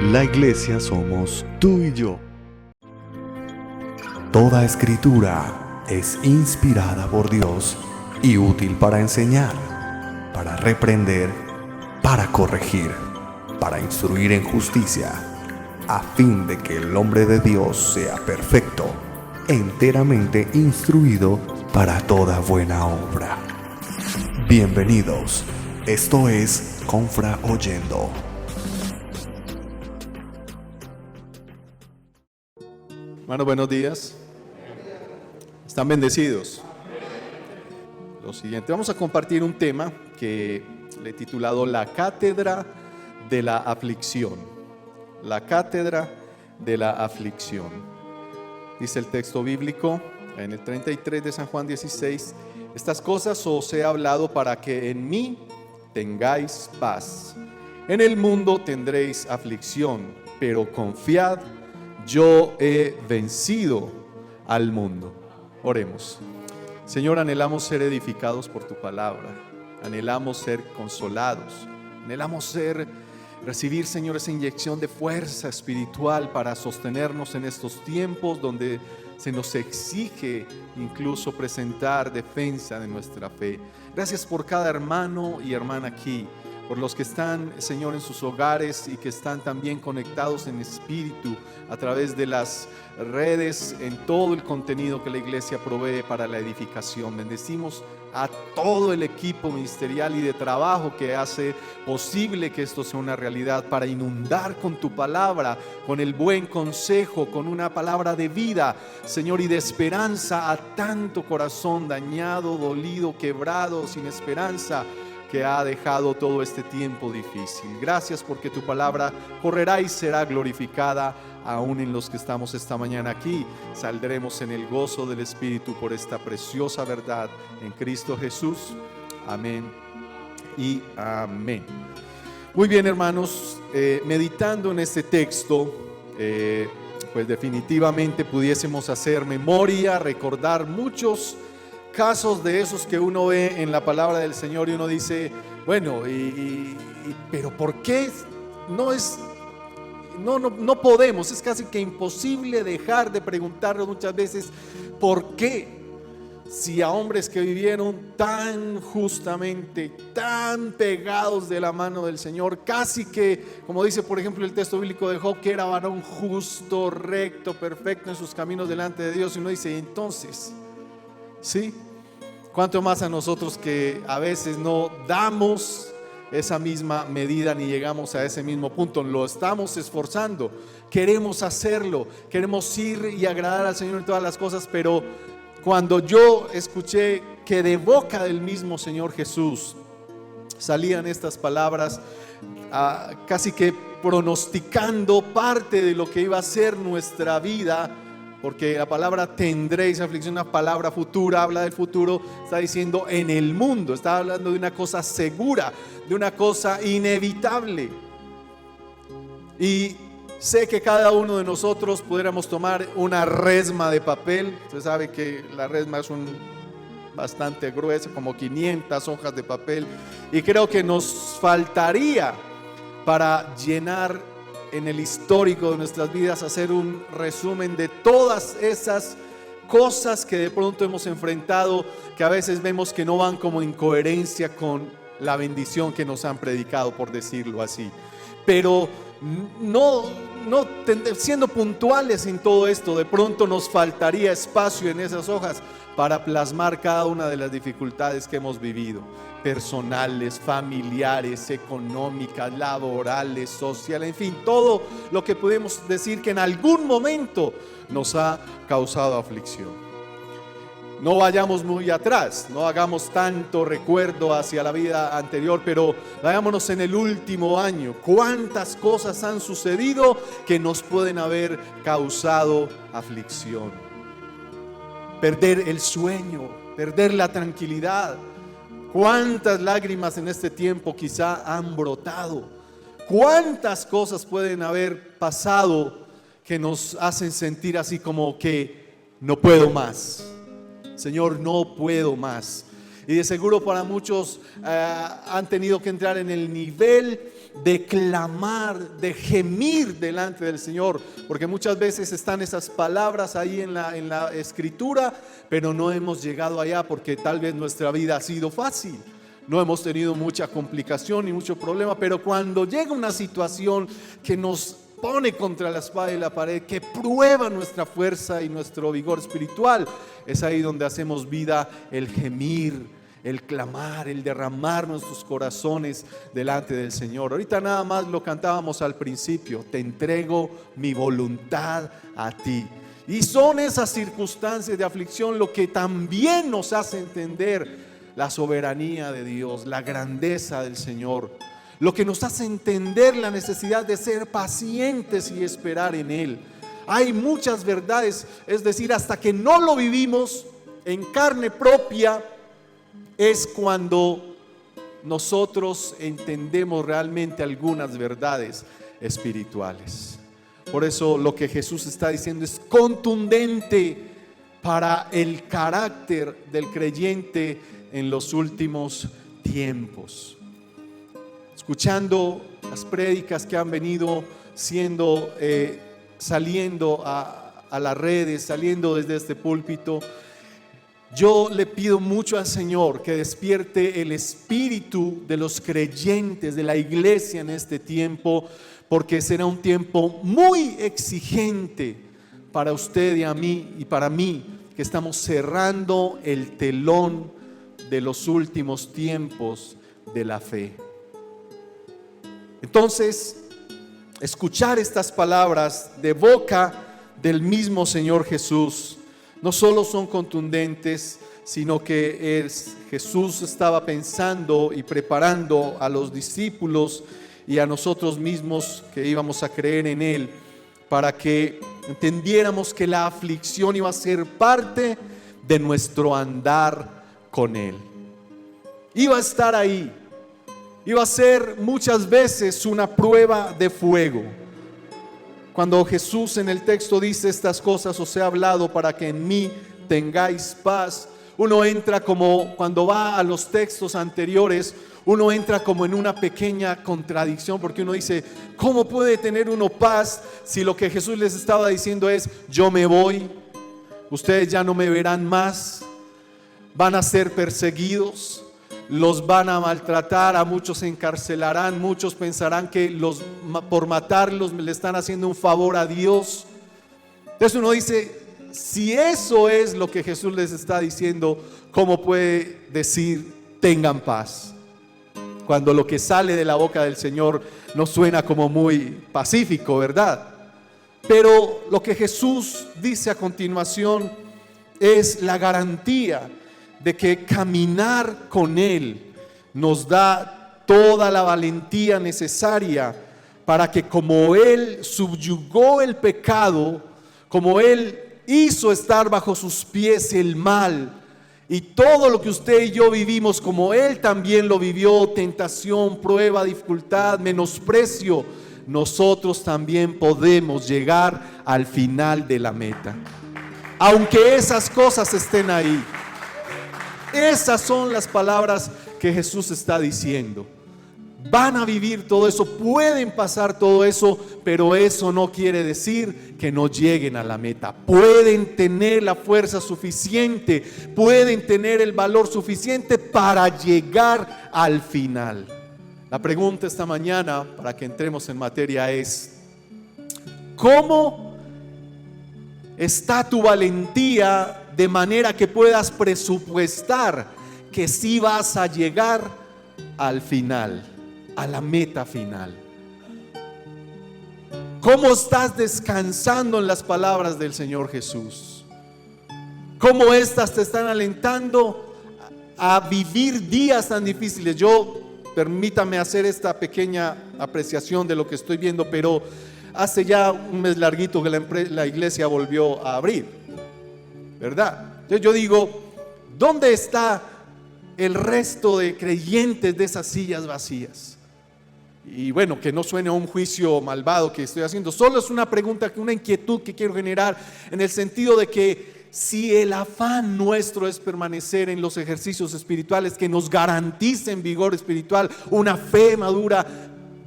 La iglesia somos tú y yo. Toda escritura es inspirada por Dios y útil para enseñar, para reprender, para corregir, para instruir en justicia, a fin de que el hombre de Dios sea perfecto, enteramente instruido para toda buena obra. Bienvenidos, esto es Confra Oyendo. Hermanos, buenos días. ¿Están bendecidos? Lo siguiente, vamos a compartir un tema que le he titulado La Cátedra de la Aflicción. La Cátedra de la Aflicción. Dice el texto bíblico en el 33 de San Juan 16: estas cosas os he hablado para que en mí tengáis paz. En el mundo tendréis aflicción, pero confiad, yo he vencido al mundo. Oremos. Señor, anhelamos ser edificados por tu palabra, anhelamos ser consolados, anhelamos recibir, Señor, esa inyección de fuerza espiritual para sostenernos en estos tiempos donde se nos exige incluso presentar defensa de nuestra fe. Gracias por cada hermano y hermana aquí, por los que están, Señor, en sus hogares y que están también conectados en espíritu a través de las redes, en todo el contenido que la iglesia provee para la edificación. Bendecimos a todo el equipo ministerial y de trabajo que hace posible que esto sea una realidad, para inundar con tu palabra, con el buen consejo, con una palabra de vida, Señor, y de esperanza a tanto corazón dañado, dolido, quebrado, sin esperanza, que ha dejado todo este tiempo difícil. Gracias porque tu palabra correrá y será glorificada aún en los que estamos esta mañana aquí. Saldremos en el gozo del Espíritu por esta preciosa verdad en Cristo Jesús. Amén y amén. Muy bien, hermanos, meditando en este texto, pues definitivamente pudiésemos hacer memoria, recordar muchos casos de esos que uno ve en la palabra del Señor y uno dice, bueno, pero ¿por qué no podemos? Es casi que imposible dejar de preguntarnos muchas veces ¿por qué? Si a hombres que vivieron tan justamente, tan pegados de la mano del Señor, casi que, como dice por ejemplo el texto bíblico de Job, que era varón justo, recto, perfecto en sus caminos delante de Dios, y uno dice, entonces, ¿sí? ¿Cuánto más a nosotros que a veces no damos esa misma medida ni llegamos a ese mismo punto? Lo estamos esforzando, queremos hacerlo, queremos ir y agradar al Señor en todas las cosas, pero cuando yo escuché que de boca del mismo Señor Jesús salían estas palabras, casi que pronosticando parte de lo que iba a ser nuestra vida, porque la palabra tendréis aflicción, una palabra futura, habla del futuro, está diciendo en el mundo, está hablando de una cosa segura, de una cosa inevitable. Y sé que cada uno de nosotros pudiéramos tomar una resma de papel. Usted sabe que la resma es bastante gruesa, como 500 hojas de papel, y creo que nos faltaría para llenar en el histórico de nuestras vidas, hacer un resumen de todas esas cosas que de pronto hemos enfrentado, que a veces vemos que no van como en coherencia con la bendición que nos han predicado, por decirlo así. Pero siendo puntuales en todo esto, de pronto nos faltaría espacio en esas hojas para plasmar cada una de las dificultades que hemos vivido, personales, familiares, económicas, laborales, sociales, en fin, todo lo que podemos decir que en algún momento nos ha causado aflicción. No vayamos muy atrás, no hagamos tanto recuerdo hacia la vida anterior, pero vayámonos en el último año. ¿Cuántas cosas han sucedido que nos pueden haber causado aflicción? Perder el sueño, perder la tranquilidad. ¿Cuántas lágrimas en este tiempo quizá han brotado? ¿Cuántas cosas pueden haber pasado que nos hacen sentir así como que no puedo más? Señor, no puedo más. Y de seguro para muchos han tenido que entrar en el nivel de clamar, de gemir delante del Señor, porque muchas veces están esas palabras ahí en la escritura, pero no hemos llegado allá porque tal vez nuestra vida ha sido fácil. No hemos tenido mucha complicación ni mucho problema, pero cuando llega una situación que nos pone contra la espada y la pared, que prueba nuestra fuerza y nuestro vigor espiritual, es ahí donde hacemos vida el gemir, el clamar, el derramar nuestros corazones delante del Señor. Ahorita nada más lo cantábamos al principio: te entrego mi voluntad a ti. Y son esas circunstancias de aflicción lo que también nos hace entender la soberanía de Dios, la grandeza del Señor, lo que nos hace entender la necesidad de ser pacientes y esperar en Él. Hay muchas verdades, es decir, hasta que no lo vivimos en carne propia, es cuando nosotros entendemos realmente algunas verdades espirituales. Por eso lo que Jesús está diciendo es contundente para el carácter del creyente en los últimos tiempos. Escuchando las prédicas que han venido saliendo a las redes, saliendo desde este púlpito, yo le pido mucho al Señor que despierte el espíritu de los creyentes, de la iglesia en este tiempo, porque será un tiempo muy exigente para usted y a mí y para mí, que estamos cerrando el telón de los últimos tiempos de la fe. Entonces, escuchar estas palabras de boca del mismo Señor Jesús no solo son contundentes, sino que Jesús estaba pensando y preparando a los discípulos y a nosotros mismos que íbamos a creer en Él, para que entendiéramos que la aflicción iba a ser parte de nuestro andar con Él. Iba a estar ahí, iba a ser muchas veces una prueba de fuego. Cuando Jesús en el texto dice estas cosas os he hablado para que en mí tengáis paz, uno entra como cuando va a los textos anteriores, uno entra como en una pequeña contradicción, porque uno dice, ¿cómo puede tener uno paz si lo que Jesús les estaba diciendo es, yo me voy, ustedes ya no me verán más, van a ser perseguidos, los van a maltratar, a muchos se encarcelarán, muchos pensarán que por matarlos le están haciendo un favor a Dios? Entonces uno dice, si eso es lo que Jesús les está diciendo, ¿cómo puede decir tengan paz? Cuando lo que sale de la boca del Señor no suena como muy pacífico, ¿verdad? Pero lo que Jesús dice a continuación es la garantía de que caminar con Él nos da toda la valentía necesaria para que, como Él subyugó el pecado, como Él hizo estar bajo sus pies el mal, y todo lo que usted y yo vivimos como Él también lo vivió, tentación, prueba, dificultad, menosprecio, nosotros también podemos llegar al final de la meta, aunque esas cosas estén ahí. Esas son las palabras que Jesús está diciendo. Van a vivir todo eso, pueden pasar todo eso, pero eso no quiere decir que no lleguen a la meta. Pueden tener la fuerza suficiente, pueden tener el valor suficiente para llegar al final. La pregunta esta mañana, para que entremos en materia, es: ¿cómo está tu valentía de manera que puedas presupuestar que sí vas a llegar al final, a la meta final? ¿Cómo estás descansando en las palabras del Señor Jesús? ¿Cómo estas te están alentando a vivir días tan difíciles? Permítame hacer esta pequeña apreciación de lo que estoy viendo, pero hace ya un mes larguito que la iglesia volvió a abrir, ¿verdad? Entonces yo digo, ¿dónde está el resto de creyentes de esas sillas vacías? Y bueno, que no suene a un juicio malvado que estoy haciendo, solo es una pregunta, una inquietud que quiero generar, en el sentido de que si el afán nuestro es permanecer en los ejercicios espirituales que nos garanticen vigor espiritual, una fe madura,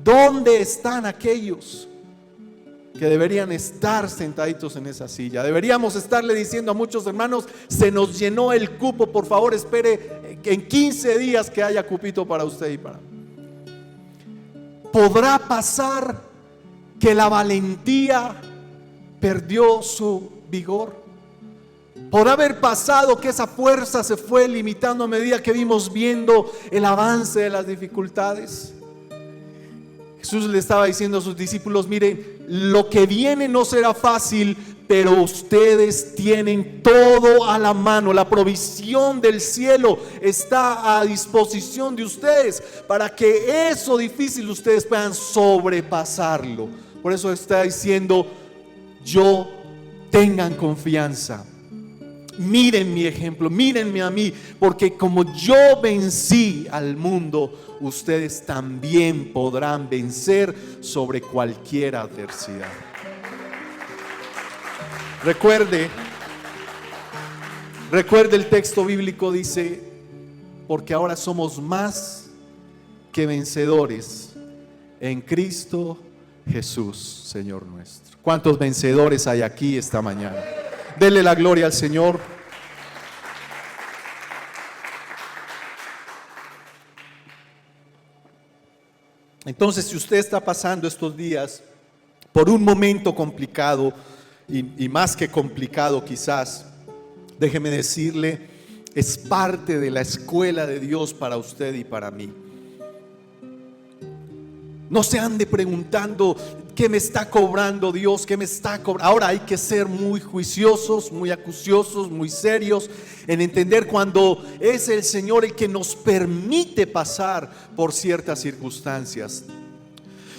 ¿dónde están aquellos que deberían estar sentaditos en esa silla? Deberíamos estarle diciendo a muchos hermanos: se nos llenó el cupo, por favor espere en 15 días que haya cupito para usted y para mí. ¿Podrá pasar que la valentía perdió su vigor? ¿Podrá haber pasado que esa fuerza se fue limitando a medida que vimos viendo el avance de las dificultades? Jesús le estaba diciendo a sus discípulos: miren, lo que viene no será fácil, pero ustedes tienen todo a la mano. La provisión del cielo está a disposición de ustedes para que eso difícil ustedes puedan sobrepasarlo. Por eso está diciendo: tengan confianza. Miren mi ejemplo, mírenme a mí, porque como yo vencí al mundo, ustedes también podrán vencer sobre cualquier adversidad. Recuerde el texto bíblico, dice: porque ahora somos más que vencedores en Cristo Jesús, Señor nuestro. ¿Cuántos vencedores hay aquí esta mañana? Dele la gloria al Señor. Entonces, si usted está pasando estos días por un momento complicado, y más que complicado quizás, déjeme decirle, es parte de la escuela de Dios para usted y para mí. No se ande preguntando: ¿qué me está cobrando Dios? ¿Qué me está cobrando? Ahora hay que ser muy juiciosos, muy acuciosos, muy serios en entender cuando es el Señor el que nos permite pasar por ciertas circunstancias.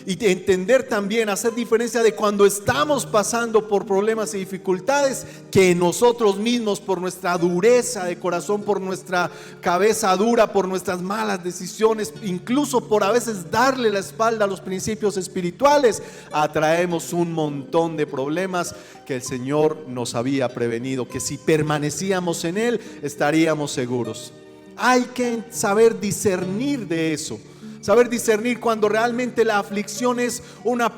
Y entender también, hacer diferencia de cuando estamos pasando por problemas y dificultades, que nosotros mismos, por nuestra dureza de corazón, por nuestra cabeza dura, por nuestras malas decisiones, incluso por a veces darle la espalda a los principios espirituales, atraemos un montón de problemas que el Señor nos había prevenido, que si permanecíamos en Él estaríamos seguros. Hay que saber discernir de eso. Saber discernir cuando realmente la aflicción es una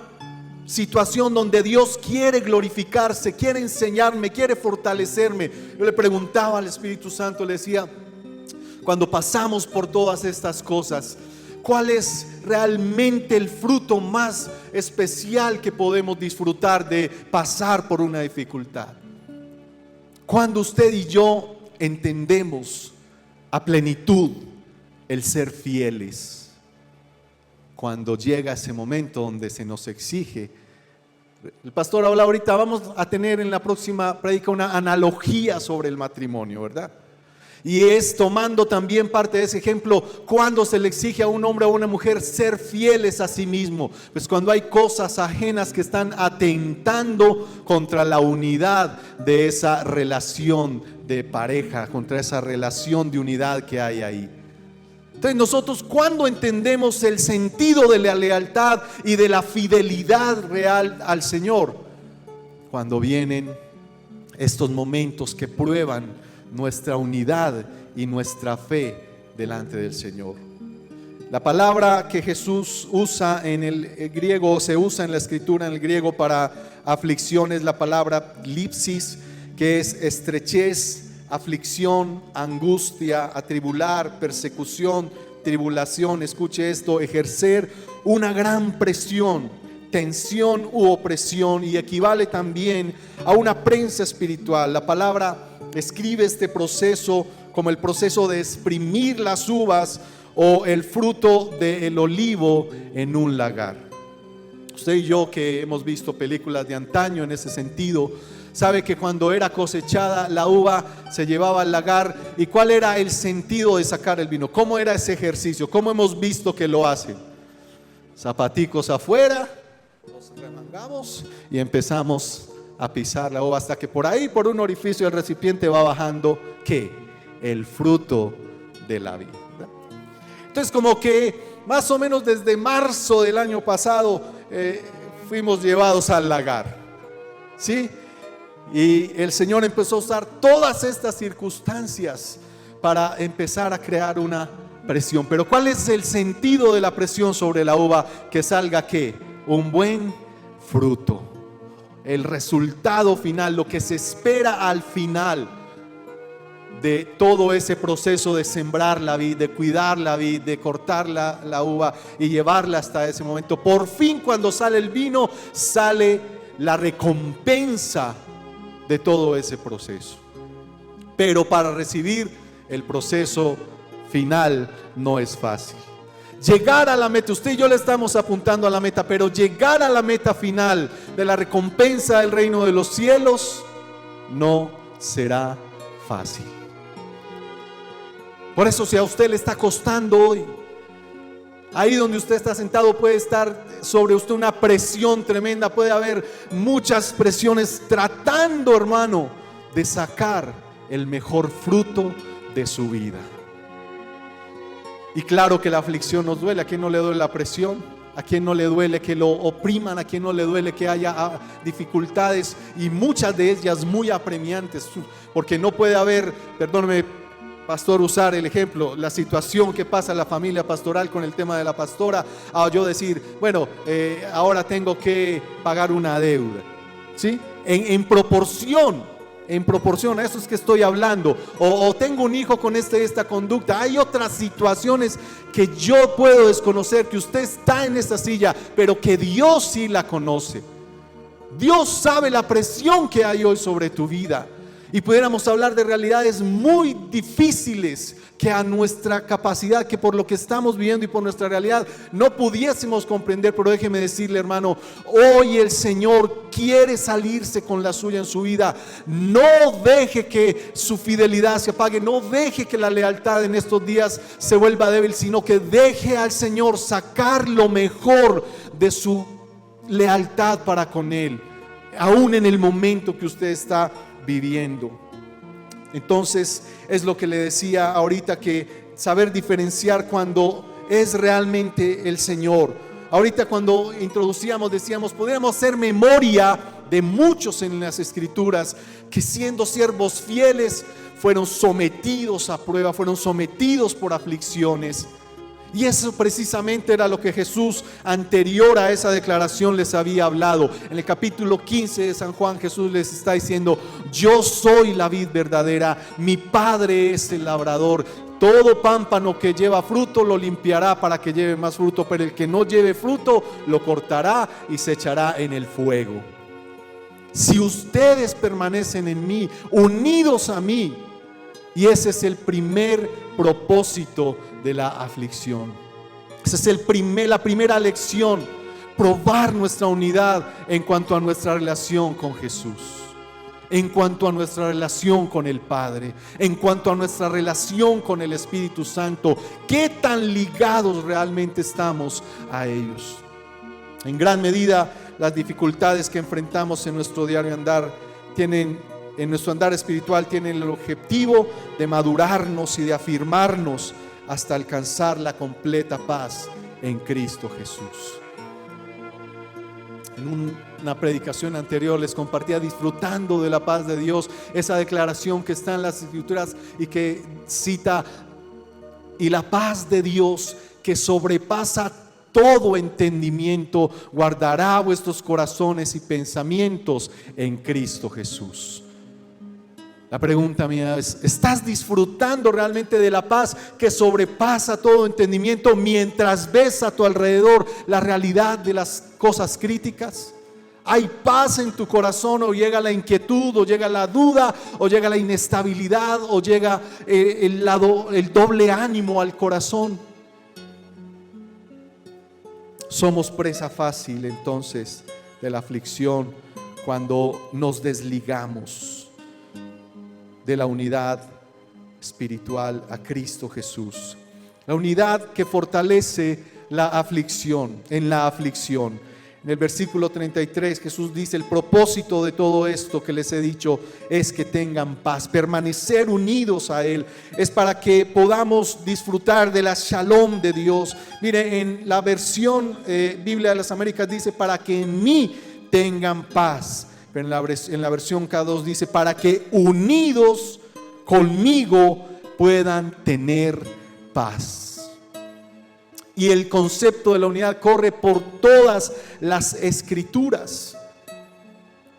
situación donde Dios quiere glorificarse, quiere enseñarme, quiere fortalecerme. Yo le preguntaba al Espíritu Santo, le decía: cuando pasamos por todas estas cosas, ¿cuál es realmente el fruto más especial que podemos disfrutar de pasar por una dificultad? Cuando usted y yo entendemos a plenitud el ser fieles. Cuando llega ese momento donde se nos exige. El pastor habla ahorita, vamos a tener en la próxima prédica una analogía sobre el matrimonio, ¿verdad? Y es tomando también parte de ese ejemplo, cuando se le exige a un hombre o a una mujer ser fieles a sí mismo. Pues cuando hay cosas ajenas que están atentando contra la unidad de esa relación de pareja, contra esa relación de unidad que hay ahí. Entonces nosotros, cuando entendemos el sentido de la lealtad y de la fidelidad real al Señor, cuando vienen estos momentos que prueban nuestra unidad y nuestra fe delante del Señor. La palabra que Jesús usa en el griego, se usa en la escritura en el griego para aflicción, es la palabra lipsis, que es estrechez, aflicción, angustia, atribular, persecución, tribulación. Escuche esto: ejercer una gran presión, tensión u opresión, y equivale también a una prensa espiritual. La palabra escribe este proceso como el proceso de exprimir las uvas o el fruto del olivo en un lagar. Usted y yo, que hemos visto películas de antaño en ese sentido, sabe que cuando era cosechada la uva se llevaba al lagar. ¿Y cuál era el sentido de sacar el vino? ¿Cómo era ese ejercicio? ¿Cómo hemos visto que lo hacen? Zapaticos afuera, nos remangamos y empezamos a pisar la uva hasta que por ahí, por un orificio del recipiente, va bajando ¿qué? El fruto de la vid. Entonces, como que más o menos desde marzo del año pasado fuimos llevados al lagar, ¿sí? Y el Señor empezó a usar todas estas circunstancias para empezar a crear una presión. Pero ¿cuál es el sentido de la presión sobre la uva? Que salga ¿qué? Un buen fruto. El resultado final, lo que se espera al final de todo ese proceso de sembrar la vid, de cuidar la vid, de cortar la uva y llevarla hasta ese momento. Por fin, cuando sale el vino, sale la recompensa de todo ese proceso. Pero para recibir el proceso final no es fácil. Llegar a la meta, usted y yo le estamos apuntando a la meta, pero llegar a la meta final de la recompensa del reino de los cielos no será fácil. Por eso, si a usted le está costando hoy, ahí donde usted está sentado puede estar sobre usted una presión tremenda, puede haber muchas presiones tratando, hermano, de sacar el mejor fruto de su vida. Y claro que la aflicción nos duele. ¿A quién no le duele la presión? ¿A quién no le duele que lo opriman? ¿A quién no le duele que haya dificultades? Y muchas de ellas muy apremiantes, porque no puede haber, perdóneme, pastor, usar el ejemplo, la situación que pasa en la familia pastoral con el tema de la pastora, a yo decir, bueno, ahora tengo que pagar una deuda, ¿sí? En proporción a eso es que estoy hablando, o tengo un hijo con esta conducta. Hay otras situaciones que yo puedo desconocer, que usted está en esta silla, pero que Dios sí la conoce. Dios sabe la presión que hay hoy sobre tu vida. Y pudiéramos hablar de realidades muy difíciles que a nuestra capacidad, que por lo que estamos viviendo y por nuestra realidad no pudiésemos comprender. Pero déjeme decirle, hermano, hoy el Señor quiere salirse con la suya en su vida. No deje que su fidelidad se apague, no deje que la lealtad en estos días se vuelva débil, sino que deje al Señor sacar lo mejor de su lealtad para con Él, aún en el momento que usted está viviendo. Entonces es lo que le decía ahorita, que saber diferenciar cuando es realmente el Señor. Ahorita cuando introducíamos decíamos, podríamos hacer memoria de muchos en las Escrituras que siendo siervos fieles fueron sometidos a prueba, fueron sometidos por aflicciones. Y eso precisamente era lo que Jesús, anterior a esa declaración, les había hablado. En el capítulo 15 de San Juan, Jesús les está diciendo: yo soy la vid verdadera, mi Padre es el labrador. Todo pámpano que lleva fruto lo limpiará para que lleve más fruto, pero el que no lleve fruto lo cortará y se echará en el fuego. Si ustedes permanecen en mí, unidos a mí, y ese es el primer propósito de la aflicción. Esa es la primera lección, probar nuestra unidad en cuanto a nuestra relación con Jesús, en cuanto a nuestra relación con el Padre, en cuanto a nuestra relación con el Espíritu Santo. ¿Qué tan ligados realmente estamos a ellos? En gran medida, las dificultades que enfrentamos en nuestro diario andar en nuestro andar espiritual tienen el objetivo de madurarnos y de afirmarnos hasta alcanzar la completa paz en Cristo Jesús. En una predicación anterior les compartía, disfrutando de la paz de Dios, esa declaración que está en las Escrituras y que cita: y la paz de Dios, que sobrepasa todo entendimiento, guardará vuestros corazones y pensamientos en Cristo Jesús. La pregunta mía es: ¿estás disfrutando realmente de la paz que sobrepasa todo entendimiento mientras ves a tu alrededor la realidad de las cosas críticas? ¿Hay paz en tu corazón, o llega la inquietud, o llega la duda, o llega la inestabilidad, o llega el doble ánimo al corazón? Somos presa fácil entonces de la aflicción cuando nos desligamos de la unidad espiritual a Cristo Jesús. La unidad que fortalece la aflicción, en la aflicción. En el versículo 33 Jesús dice: el propósito de todo esto que les he dicho es que tengan paz. Permanecer unidos a Él es para que podamos disfrutar de la shalom de Dios. Mire, en la versión Biblia de las Américas dice: para que en mí tengan paz. pero en la versión K2 dice, para que unidos conmigo puedan tener paz. Y el concepto de la unidad corre por todas las escrituras.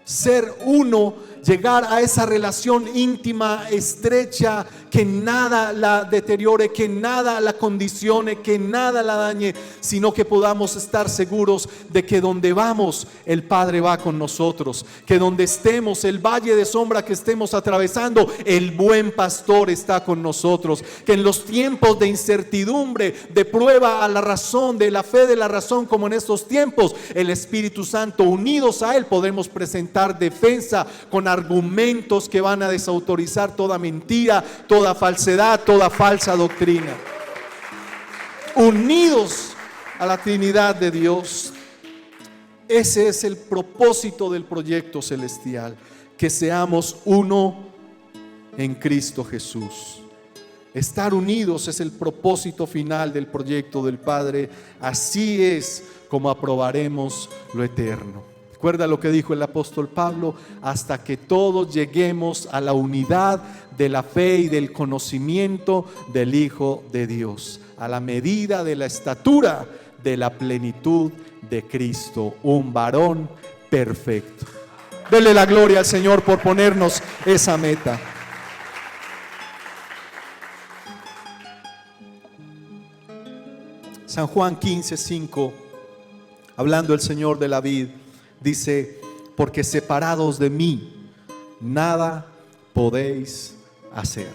Ser uno, llegar a esa relación íntima, estrecha, que nada la deteriore, que nada la condicione, que nada la dañe, sino que podamos estar seguros de que donde vamos, el Padre va con nosotros, que donde estemos, el valle de sombra que estemos atravesando, el buen pastor está con nosotros, que en los tiempos de incertidumbre, de prueba a la razón, de la fe de la razón, como en estos tiempos, el Espíritu Santo, unidos a Él, podemos presentar defensa con argumentos que van a desautorizar toda mentira, toda falsedad, toda falsa doctrina. Unidos a la Trinidad de Dios. Ese es el propósito del proyecto celestial, que seamos uno en Cristo Jesús. Estar unidos es el propósito final del proyecto del Padre. Así es como aprobaremos lo eterno. Recuerda lo que dijo el apóstol Pablo: hasta que todos lleguemos a la unidad de la fe y del conocimiento del Hijo de Dios, a la medida de la estatura de la plenitud de Cristo, un varón perfecto. Dele la gloria al Señor por ponernos esa meta. San Juan 15:5, hablando el Señor de la vid, dice: porque separados de mí nada podéis hacer.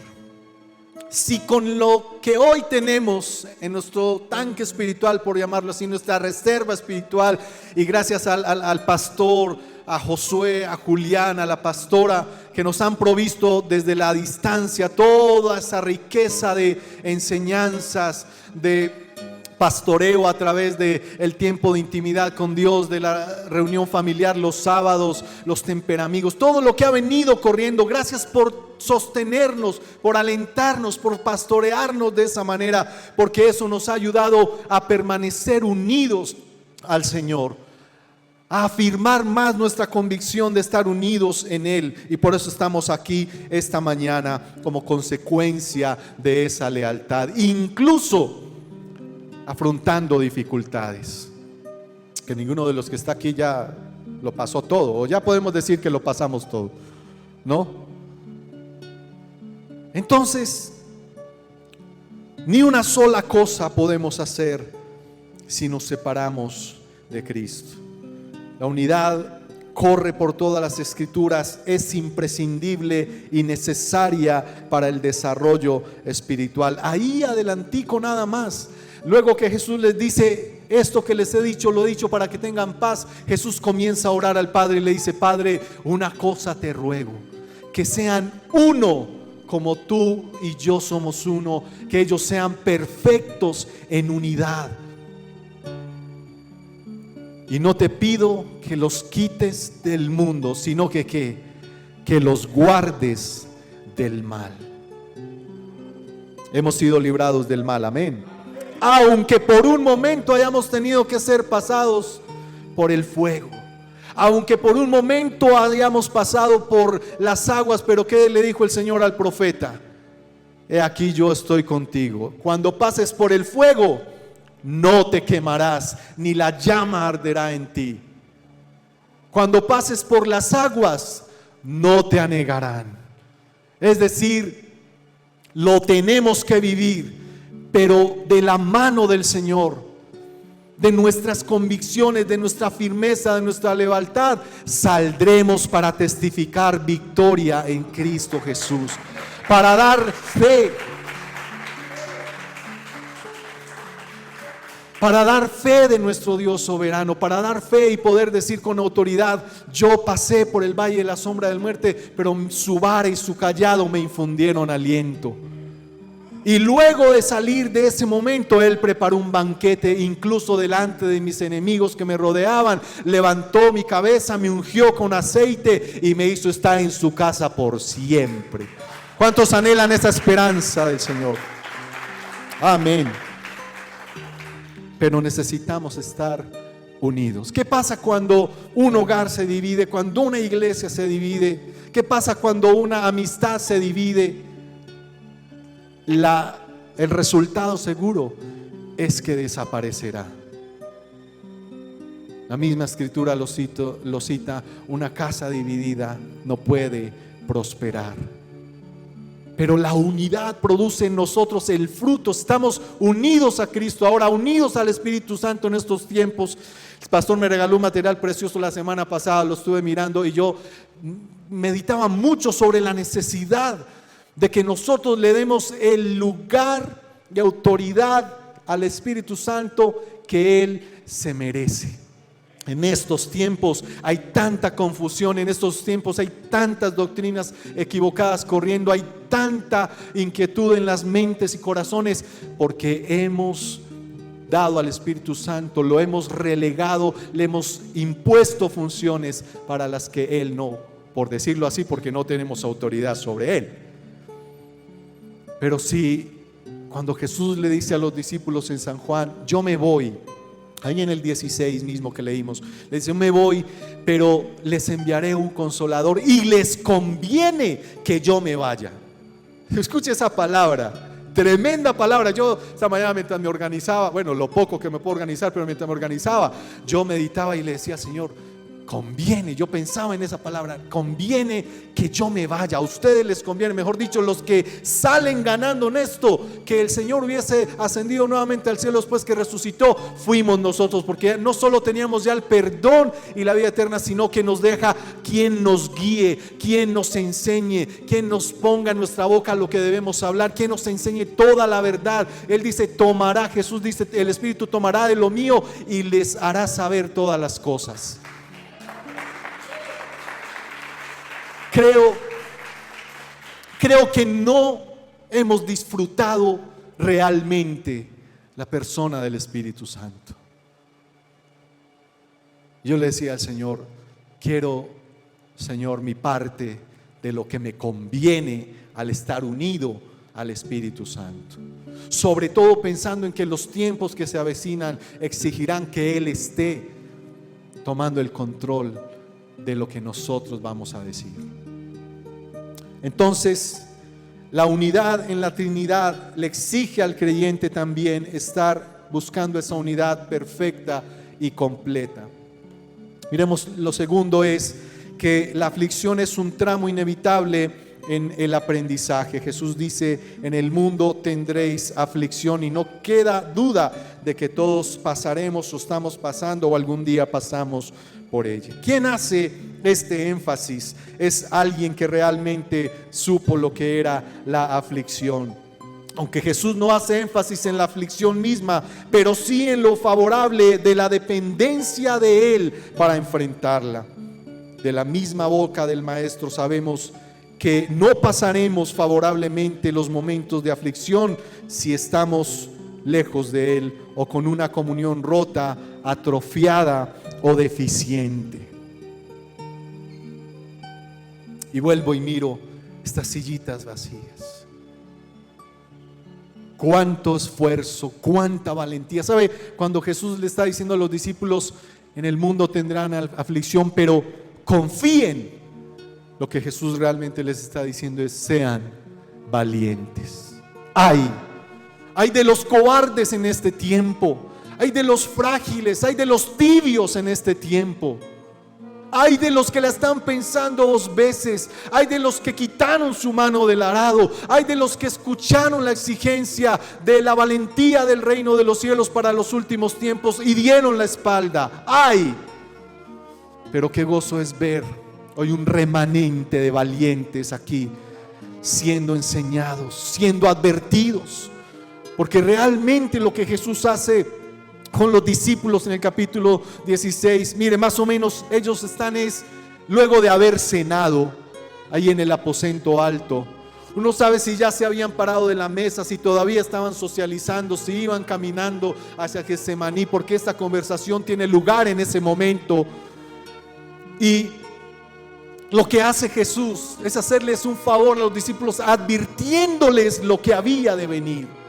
Si con lo que hoy tenemos en nuestro tanque espiritual, por llamarlo así, nuestra reserva espiritual, y gracias al pastor, a Josué, a Julián, a la pastora, que nos han provisto desde la distancia toda esa riqueza de enseñanzas, de pastoreo a través del tiempo de intimidad con Dios, de la reunión familiar los sábados, los temperamigos, todo lo que ha venido corriendo. Gracias por sostenernos, por alentarnos, por pastorearnos de esa manera, porque eso nos ha ayudado a permanecer unidos al Señor, a afirmar más nuestra convicción de estar unidos en Él, y por eso estamos aquí esta mañana como consecuencia de esa lealtad, incluso afrontando dificultades, que ninguno de los que está aquí ya lo pasó todo, o ya podemos decir que lo pasamos todo, ¿no? Entonces, ni una sola cosa podemos hacer si nos separamos de Cristo. La unidad corre por todas las escrituras, es imprescindible y necesaria para el desarrollo espiritual. Ahí adelantico nada más. Luego que Jesús les dice: esto que les he dicho, lo he dicho para que tengan paz, Jesús comienza a orar al Padre y le dice: Padre, una cosa te ruego, que sean uno como tú y yo somos uno, que ellos sean perfectos en unidad. Y no te pido que los quites del mundo, sino que los guardes del mal. Hemos sido librados del mal, amén. Aunque por un momento hayamos tenido que ser pasados por el fuego, aunque por un momento hayamos pasado por las aguas, pero ¿qué le dijo el Señor al profeta? He aquí, yo estoy contigo. Cuando pases por el fuego, no te quemarás, ni la llama arderá en ti. Cuando pases por las aguas, no te anegarán. Es decir, lo tenemos que vivir, pero de la mano del Señor, de nuestras convicciones, de nuestra firmeza, de nuestra lealtad, saldremos para testificar victoria en Cristo Jesús, para dar fe, para dar fe de nuestro Dios soberano, para dar fe y poder decir con autoridad: yo pasé por el valle de la sombra de la muerte, pero su vara y su cayado me infundieron aliento. Y luego de salir de ese momento, Él preparó un banquete, incluso delante de mis enemigos que me rodeaban. Levantó mi cabeza, me ungió con aceite y me hizo estar en su casa por siempre. ¿Cuántos anhelan esa esperanza del Señor? Amén. Pero necesitamos estar unidos. ¿Qué pasa cuando un hogar se divide? Cuando una iglesia se divide. ¿Qué pasa cuando una amistad se divide? El resultado seguro es que desaparecerá. La misma escritura lo cita: una casa dividida no puede prosperar. Pero la unidad produce en nosotros el fruto. Estamos unidos a Cristo, ahora unidos al Espíritu Santo en estos tiempos. El pastor me regaló un material precioso la semana pasada, lo estuve mirando y yo meditaba mucho sobre la necesidad de que nosotros le demos el lugar de autoridad al Espíritu Santo que Él se merece. En estos tiempos hay tanta confusión, en estos tiempos hay tantas doctrinas equivocadas corriendo, hay tanta inquietud en las mentes y corazones, porque hemos dado al Espíritu Santo, lo hemos relegado, le hemos impuesto funciones para las que Él no, por decirlo así, porque no tenemos autoridad sobre Él. Pero sí, cuando Jesús le dice a los discípulos en San Juan: yo me voy, ahí en el 16 mismo que leímos, le dice: me voy, pero les enviaré un consolador y les conviene que yo me vaya. Escuche esa palabra, tremenda palabra. Yo esta mañana, mientras me organizaba, bueno, lo poco que me puedo organizar, pero mientras me organizaba, yo meditaba y le decía: Señor, conviene, yo pensaba en esa palabra, conviene que yo me vaya. A ustedes les conviene, mejor dicho, los que salen ganando en esto, que el Señor hubiese ascendido nuevamente al cielo después que resucitó, fuimos nosotros, porque no solo teníamos ya el perdón y la vida eterna, sino que nos deja quien nos guíe, quien nos enseñe, quien nos ponga en nuestra boca lo que debemos hablar, quien nos enseñe toda la verdad. Él dice: tomará, Jesús dice, el Espíritu tomará de lo mío y les hará saber todas las cosas. Creo que no hemos disfrutado realmente la persona del Espíritu Santo. Yo le decía al Señor: quiero, Señor, mi parte de lo que me conviene al estar unido al Espíritu Santo. Sobre todo pensando en que los tiempos que se avecinan exigirán que Él esté tomando el control de lo que nosotros vamos a decir. Entonces, la unidad en la Trinidad le exige al creyente también estar buscando esa unidad perfecta y completa. Miremos, lo segundo es que la aflicción es un tramo inevitable en el aprendizaje. Jesús dice: en el mundo tendréis aflicción, y no queda duda de que todos pasaremos o estamos pasando o algún día pasamos por ella. ¿Quién hace este énfasis? Es alguien que realmente supo lo que era la aflicción. Aunque Jesús no hace énfasis en la aflicción misma, pero sí en lo favorable de la dependencia de Él para enfrentarla. De la misma boca del Maestro sabemos que no pasaremos favorablemente los momentos de aflicción si estamos lejos de Él o con una comunión rota, atrofiada o deficiente. Y vuelvo y miro estas sillitas vacías. Cuánto esfuerzo, cuánta valentía. ¿Sabe? Cuando Jesús le está diciendo a los discípulos: en el mundo tendrán aflicción, pero confíen, lo que Jesús realmente les está diciendo es: sean valientes. Hay de los cobardes en este tiempo, hay de los frágiles, hay de los tibios en este tiempo, hay de los que la están pensando 2 veces, hay de los que quitaron su mano del arado, hay de los que escucharon la exigencia de la valentía del reino de los cielos para los últimos tiempos y dieron la espalda. Pero qué gozo es ver hoy un remanente de valientes aquí, siendo enseñados, siendo advertidos, porque realmente lo que Jesús hace con los discípulos en el capítulo 16, mire, más o menos ellos están luego de haber cenado ahí en el aposento alto. Uno sabe si ya se habían parado de la mesa, si todavía estaban socializando, si iban caminando hacia Getsemaní, porque esta conversación tiene lugar en ese momento. Y lo que hace Jesús es hacerles un favor a los discípulos, advirtiéndoles lo que había de venir.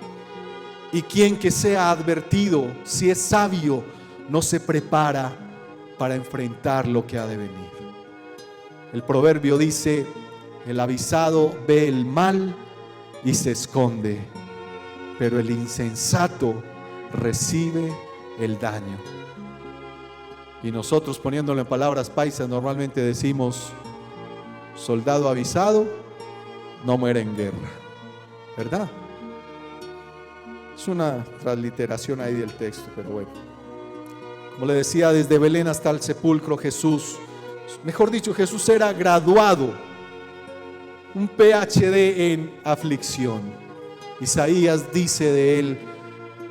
Y quien que sea advertido, si es sabio, no se prepara para enfrentar lo que ha de venir. El proverbio dice: el avisado ve el mal y se esconde, pero el insensato recibe el daño. Y nosotros, poniéndolo en palabras paisas, normalmente decimos: soldado avisado no muere en guerra, ¿verdad? Es una transliteración ahí del texto, pero bueno. Como le decía, desde Belén hasta el sepulcro Jesús, mejor dicho, Jesús era graduado, un PhD en aflicción. Isaías dice de él: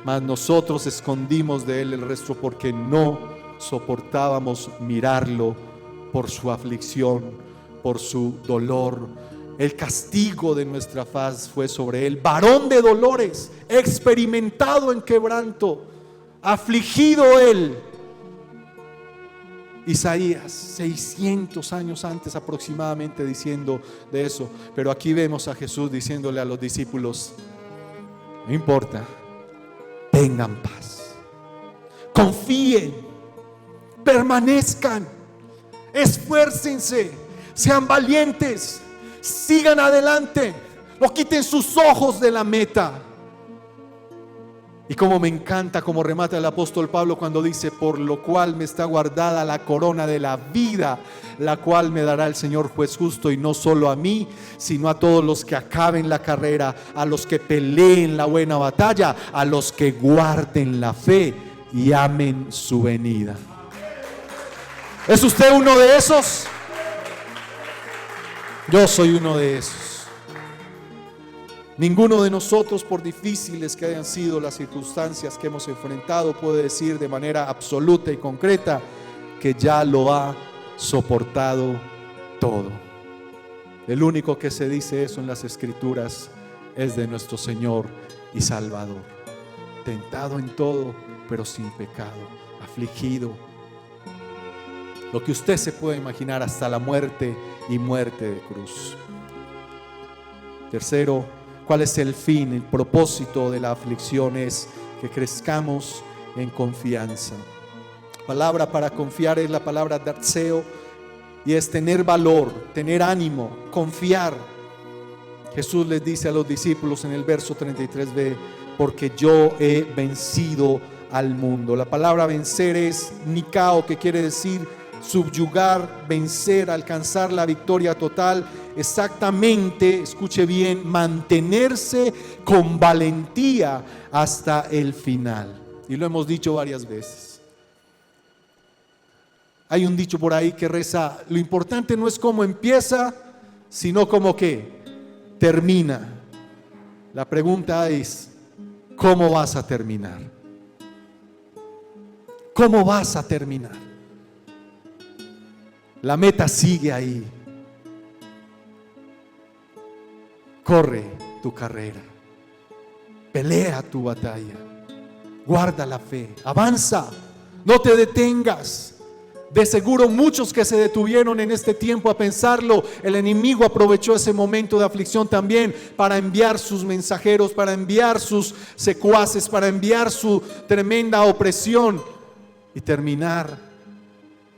mas nosotros escondimos de él el rostro porque no soportábamos mirarlo, por su aflicción, por su dolor. El castigo de nuestra faz fue sobre él, varón de dolores, experimentado en quebranto, afligido él. Isaías, 600 años antes aproximadamente, diciendo de eso. Pero aquí vemos a Jesús diciéndole a los discípulos: no importa, tengan paz, confíen, permanezcan, esfuércense, sean valientes, sigan adelante, no quiten sus ojos de la meta. Y como me encanta como remata el apóstol Pablo cuando dice: por lo cual me está guardada la corona de la vida, la cual me dará el Señor juez justo, y no solo a mí, sino a todos los que acaben la carrera, a los que peleen la buena batalla, a los que guarden la fe y amen su venida. ¿Es usted uno de esos? Yo soy uno de esos. Ninguno de nosotros, por difíciles que hayan sido las circunstancias que hemos enfrentado, puede decir de manera absoluta y concreta que ya lo ha soportado todo. El único que se dice eso en las Escrituras es de nuestro Señor y Salvador. Tentado en todo, pero sin pecado, afligido. Lo que usted se puede imaginar, hasta la muerte y muerte de cruz. Tercero, ¿cuál es el fin? El propósito de la aflicción es que crezcamos en confianza. La palabra para confiar es la palabra datseo, y es tener valor, tener ánimo, confiar. Jesús les dice a los discípulos en el verso 33b: porque yo he vencido al mundo. La palabra vencer es nikao, que quiere decir subyugar, vencer, alcanzar la victoria total. Exactamente, escuche bien, mantenerse con valentía hasta el final. Y lo hemos dicho varias veces. Hay un dicho por ahí que reza: lo importante no es cómo empieza, sino cómo que termina. La pregunta es: ¿cómo vas a terminar? ¿Cómo vas a terminar? La meta sigue ahí. Corre tu carrera, pelea tu batalla, guarda la fe, avanza, no te detengas. De seguro muchos que se detuvieron en este tiempo a pensarlo, el enemigo aprovechó ese momento de aflicción también para enviar sus mensajeros, para enviar sus secuaces, para enviar su tremenda opresión y terminar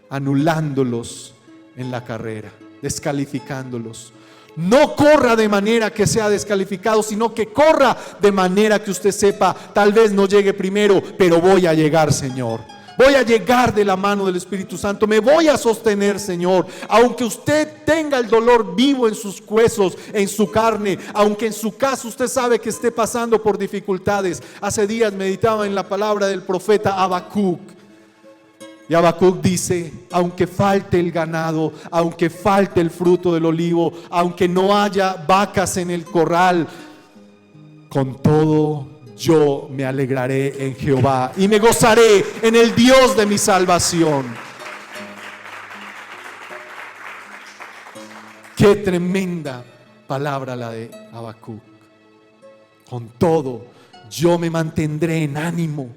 anulándolos en la carrera, descalificándolos. No corra de manera que sea descalificado, sino que corra de manera que usted sepa: tal vez no llegue primero, pero voy a llegar, Señor. Voy a llegar de la mano del Espíritu Santo, me voy a sostener, Señor. Aunque usted tenga el dolor vivo en sus huesos, en su carne, aunque en su caso usted sabe que esté pasando por dificultades. Hace días meditaba en la palabra del profeta Habacuc. Y Habacuc dice: aunque falte el ganado, aunque falte el fruto del olivo, aunque no haya vacas en el corral, con todo yo me alegraré en Jehová y me gozaré en el Dios de mi salvación. Qué tremenda palabra la de Habacuc. Con todo yo me mantendré en ánimo.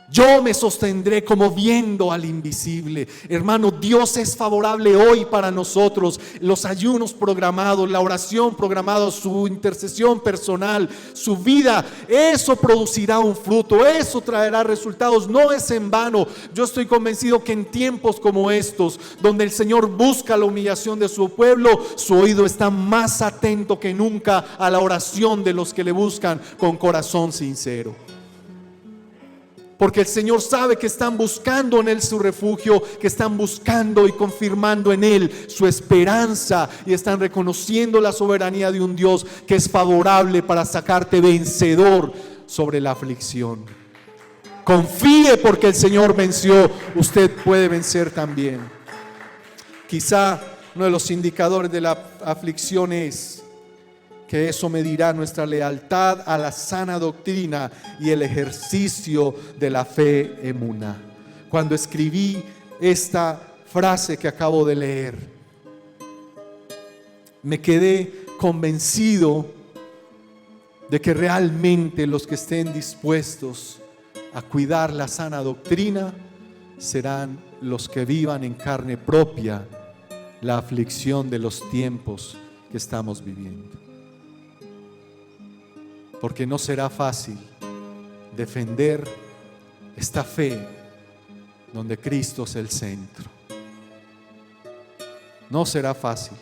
Yo me sostendré como viendo al invisible. Hermano, Dios es favorable hoy para nosotros. Los ayunos programados, la oración programada, su intercesión personal, su vida, eso producirá un fruto, eso traerá resultados. No es en vano. Yo estoy convencido que en tiempos como estos, donde el Señor busca la humillación de su pueblo, su oído está más atento que nunca a la oración de los que le buscan con corazón sincero. Porque el Señor sabe que están buscando en Él su refugio, que están buscando y confirmando en Él su esperanza, y están reconociendo la soberanía de un Dios que es favorable para sacarte vencedor sobre la aflicción. Confíe, porque el Señor venció, usted puede vencer también. Quizá uno de los indicadores de la aflicción es que eso medirá nuestra lealtad a la sana doctrina y el ejercicio de la fe emuná. Cuando escribí esta frase que acabo de leer, me quedé convencido de que realmente los que estén dispuestos a cuidar la sana doctrina serán los que vivan en carne propia la aflicción de los tiempos que estamos viviendo. Porque no será fácil defender esta fe donde Cristo es el centro. No será fácil.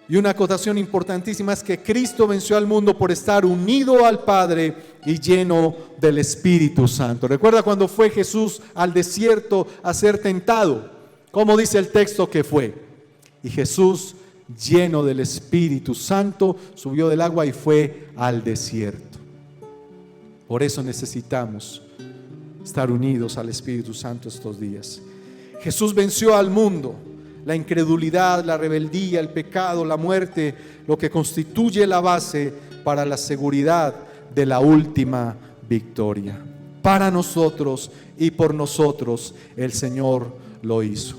Y una acotación importantísima es que Cristo venció al mundo por estar unido al Padre y lleno del Espíritu Santo. ¿Recuerda cuando fue Jesús al desierto a ser tentado? ¿Cómo dice el texto que fue? Y Jesús, lleno del Espíritu Santo, subió del agua y fue al desierto. Por eso necesitamos estar unidos al Espíritu Santo estos días. Jesús venció al mundo, la incredulidad, la rebeldía, el pecado, la muerte, lo que constituye la base para la seguridad de la última victoria. Para nosotros y por nosotros el Señor lo hizo.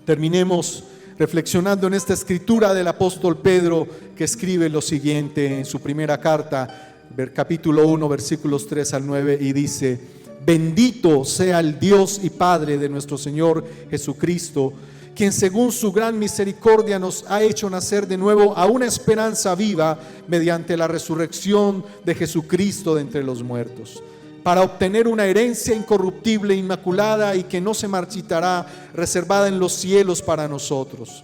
Terminemos reflexionando en esta escritura del apóstol Pedro, que escribe lo siguiente en su primera carta, capítulo 1, versículos 3 al 9, y dice: bendito sea el Dios y Padre de nuestro Señor Jesucristo, quien según su gran misericordia nos ha hecho nacer de nuevo a una esperanza viva mediante la resurrección de Jesucristo de entre los muertos, para obtener una herencia incorruptible, inmaculada y que no se marchitará, reservada en los cielos para vosotros,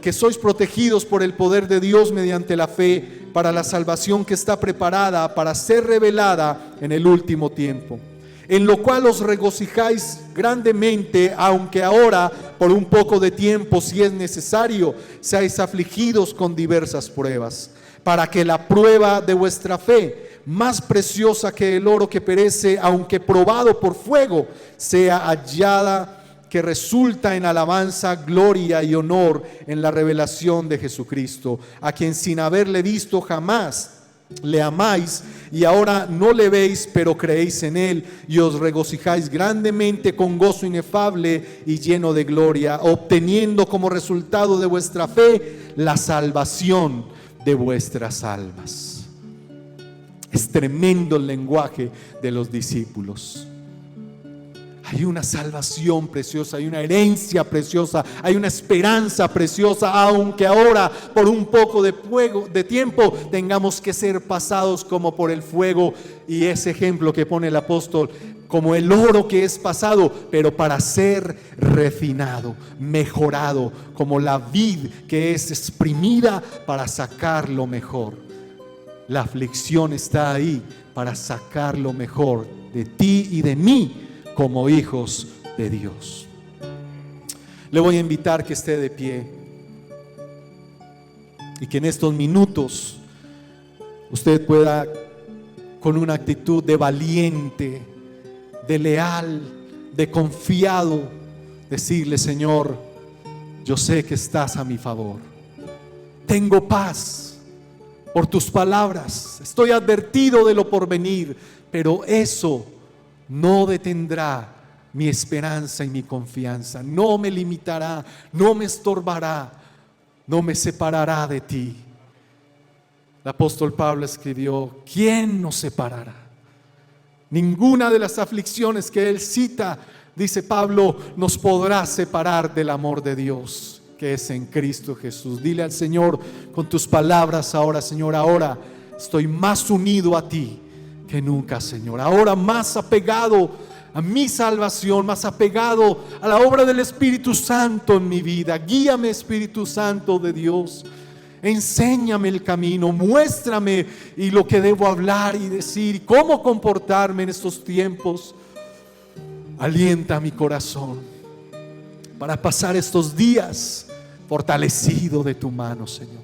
que sois protegidos por el poder de Dios mediante la fe, para la salvación que está preparada para ser revelada en el último tiempo, en lo cual os regocijáis grandemente, aunque ahora por un poco de tiempo, si es necesario, seáis afligidos con diversas pruebas, para que la prueba de vuestra fe, más preciosa que el oro que perece, aunque probado por fuego, sea hallada que resulta en alabanza, gloria y honor en la revelación de Jesucristo, a quien sin haberle visto jamás le amáis, y ahora no le veis, pero creéis en él y os regocijáis grandemente con gozo inefable y lleno de gloria, obteniendo como resultado de vuestra fe la salvación de vuestras almas. Es tremendo el lenguaje de los discípulos. Hay una salvación preciosa, hay una herencia preciosa, hay una esperanza preciosa, aunque ahora por un poco de tiempo tengamos que ser pasados como por el fuego, y ese ejemplo que pone el apóstol, como el oro que es pasado, pero para ser refinado, mejorado, como la vid que es exprimida para sacar lo mejor. La aflicción está ahí para sacar lo mejor de ti y de mí como hijos de Dios. Le voy a invitar que esté de pie y que en estos minutos usted pueda, con una actitud de valiente, de leal, de confiado, decirle: Señor, yo sé que estás a mi favor. Tengo paz por tus palabras, estoy advertido de lo porvenir, pero eso no detendrá mi esperanza y mi confianza, no me limitará, no me estorbará, no me separará de ti. El apóstol Pablo escribió: ¿quién nos separará Ninguna de las aflicciones que él cita, dice Pablo, nos podrá separar del amor de Dios que es en Cristo Jesús. Dile al Señor con tus palabras ahora: Señor, ahora estoy más unido a ti que nunca, Señor. Ahora más apegado a mi salvación, más apegado a la obra del Espíritu Santo en mi vida. Guíame, Espíritu Santo de Dios. Enséñame el camino, muéstrame y lo que debo hablar y decir y cómo comportarme en estos tiempos. Alienta mi corazón para pasar estos días fortalecido de tu mano, Señor.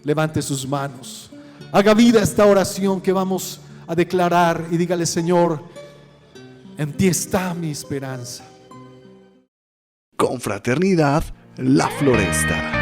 Levante sus manos, haga vida esta oración que vamos a declarar y dígale: Señor, en ti está mi esperanza. Confraternidad La Floresta.